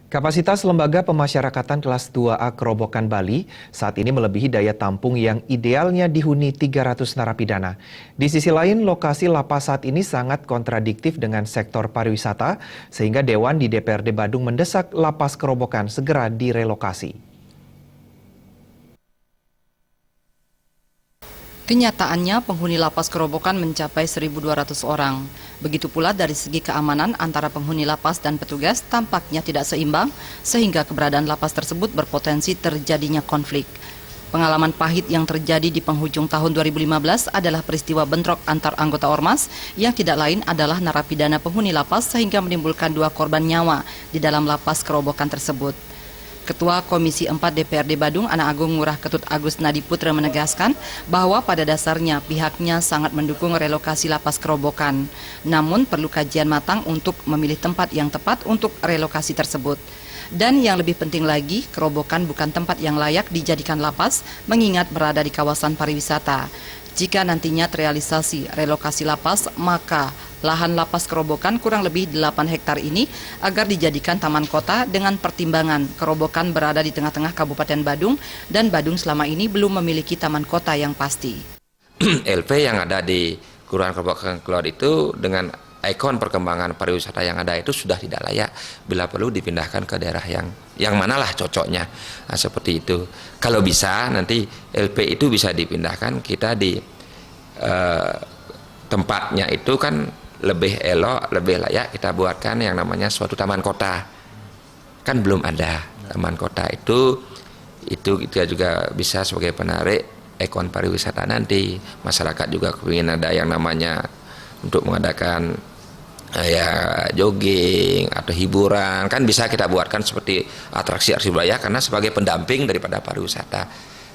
Kapasitas Lembaga Pemasyarakatan Kelas 2A Kerobokan Bali saat ini melebihi daya tampung yang idealnya dihuni 300 narapidana. Di sisi lain, lokasi lapas saat ini sangat kontradiktif dengan sektor pariwisata, sehingga Dewan di DPRD Badung mendesak lapas Kerobokan segera direlokasi. Kenyataannya, penghuni lapas Kerobokan mencapai 1.200 orang. Begitu pula dari segi keamanan antara penghuni lapas dan petugas tampaknya tidak seimbang, sehingga keberadaan lapas tersebut berpotensi terjadinya konflik. Pengalaman pahit yang terjadi di penghujung tahun 2015 adalah peristiwa bentrok antar anggota Ormas yang tidak lain adalah narapidana penghuni lapas sehingga menimbulkan 2 korban nyawa di dalam lapas Kerobokan tersebut. Ketua Komisi 4 DPRD Badung, Anak Agung Ngurah Ketut Agus Nadiputra menegaskan bahwa pada dasarnya pihaknya sangat mendukung relokasi lapas Kerobokan. Namun perlu kajian matang untuk memilih tempat yang tepat untuk relokasi tersebut. Dan yang lebih penting lagi, Kerobokan bukan tempat yang layak dijadikan lapas, mengingat berada di kawasan pariwisata. Jika nantinya terrealisasi relokasi lapas, maka lahan lapas Kerobokan kurang lebih 8 hektar ini agar dijadikan taman kota dengan pertimbangan Kerobokan berada di tengah-tengah Kabupaten Badung dan Badung selama ini belum memiliki taman kota yang pasti. LP yang ada di Kelurahan Kerobokan keluar itu dengan ikon perkembangan pariwisata yang ada itu sudah tidak layak, bila perlu dipindahkan ke daerah yang manalah cocoknya. Nah, seperti itu. Kalau bisa nanti LP itu bisa dipindahkan, kita di tempatnya itu kan lebih elok, lebih layak kita buatkan yang namanya suatu taman kota. Kan belum ada taman kota itu kita juga bisa sebagai penarik ikon pariwisata nanti. Masyarakat juga ingin ada yang namanya untuk mengadakan ya jogging atau hiburan, kan bisa kita buatkan seperti atraksi budaya karena sebagai pendamping daripada pariwisata.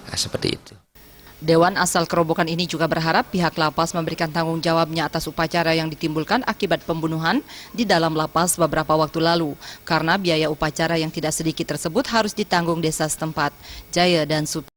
Nah, seperti itu. Dewan asal Kerobokan ini juga berharap pihak lapas memberikan tanggung jawabnya atas upacara yang ditimbulkan akibat pembunuhan di dalam lapas beberapa waktu lalu, karena biaya upacara yang tidak sedikit tersebut harus ditanggung desa setempat. Jaya dan Sup